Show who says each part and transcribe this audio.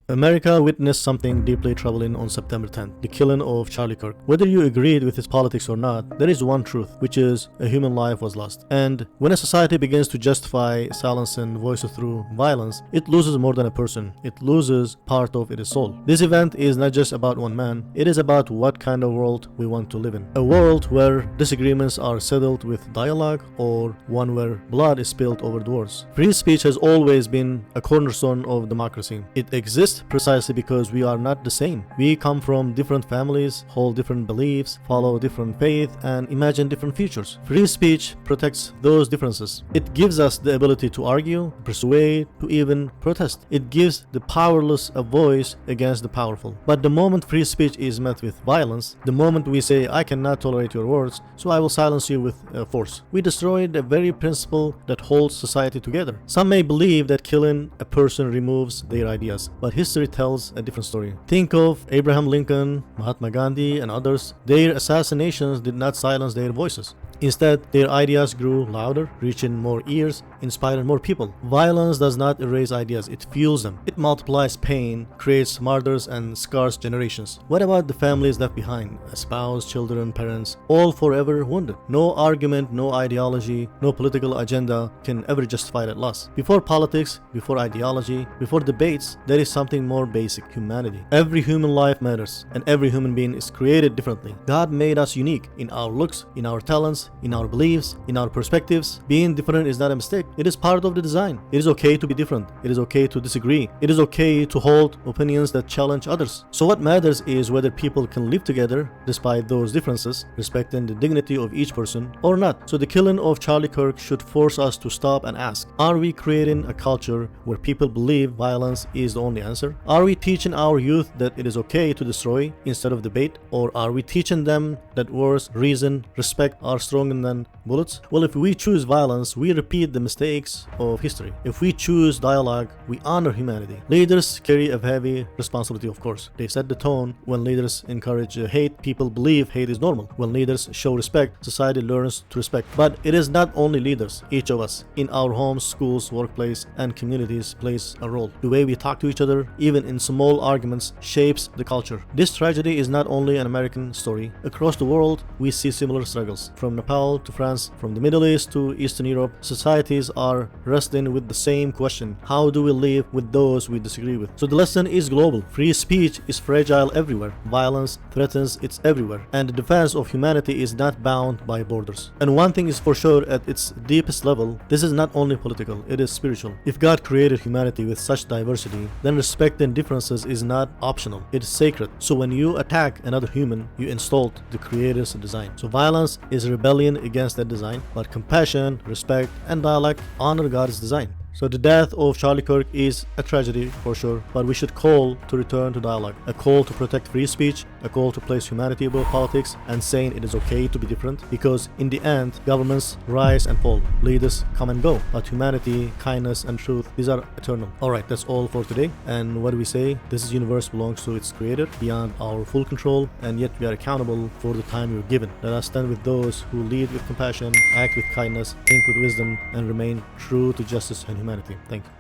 Speaker 1: America witnessed something deeply troubling on September 10th, the killing of Charlie Kirk. Whether you agreed with his politics or not, there is one truth, which is a human life was lost. And when a society begins to justify silencing voices through violence, it loses more than a person. It loses part of its soul. This event is not just about one man, it is about what kind of world we want to live in. A world where disagreements are settled with dialogue, or one where blood is spilled over the words. Free speech has always been a cornerstone of democracy. It exists precisely because we are not the same. We come from different families, hold different beliefs, follow different faith, and imagine different futures. Free speech protects those differences. It gives us the ability to argue, persuade, to even protest. It gives the powerless a voice against the powerful. But the moment free speech is met with violence, the moment we say, I cannot tolerate your words, so I will silence you with force, we destroy the very principle that holds society together. Some may believe that killing a person removes their ideas, but history tells a different story. Think of Abraham Lincoln, Mahatma Gandhi, and others. Their assassinations did not silence their voices. Instead, their ideas grew louder, reaching more ears, inspiring more people. Violence does not erase ideas, it fuels them. It multiplies pain, creates martyrs, and scars generations. What about the families left behind? A spouse, children, parents, all forever wounded. No argument, no ideology, no political agenda can ever justify that loss. Before politics, before ideology, before debates, there is something more basic: humanity. Every human life matters, and every human being is created differently. God made us unique in our looks, in our talents, in our beliefs, in our perspectives. Being different is not a mistake. It is part of the design. It is okay to be different. It is okay to disagree. It is okay to hold opinions that challenge others. So what matters is whether people can live together despite those differences, respecting the dignity of each person or not. So the killing of Charlie Kirk should force us to stop and ask, are we creating a culture where people believe violence is the only answer? Are we teaching our youth that it is okay to destroy instead of debate? Or are we teaching them that words, reason, respect are stronger than bullets? Well, if we choose violence, we repeat the mistakes of history. If we choose dialogue, we honor humanity. Leaders carry a heavy responsibility, of course. They set the tone. When leaders encourage hate, people believe hate is normal. When leaders show respect, society learns to respect. But it is not only leaders. Each of us, in our homes, schools, workplace, and communities, plays a role. The way we talk to each other, even in small arguments, shapes the culture. This tragedy is not only an American story. Across the world, we see similar struggles. From Nepal to France, from the Middle East to Eastern Europe, societies are wrestling with the same question: how do we live with those we disagree with? So the lesson is global. Free speech is fragile everywhere. Violence threatens it everywhere. And the defense of humanity is not bound by borders. And one thing is for sure, at its deepest level, this is not only political, it is spiritual. If God created humanity with such diversity, then respecting differences is not optional, it is sacred. So when you attack another human, you insult the Creator's design. So violence is rebellion against that design, but compassion, respect, and dialogue honor God's design. So the death of Charlie Kirk is a tragedy for sure, but we should call to return to dialogue, a call to protect free speech, a call to place humanity above politics, and saying it is okay to be different, because in the end, governments rise and fall, leaders come and go, but humanity, kindness, and truth, these are eternal. Alright, that's all for today. And what do we say? This universe belongs to its creator, beyond our full control, and yet we are accountable for the time we are given. Let us stand with those who lead with compassion, act with kindness, think with wisdom, and remain true to justice and humanity. Thank you.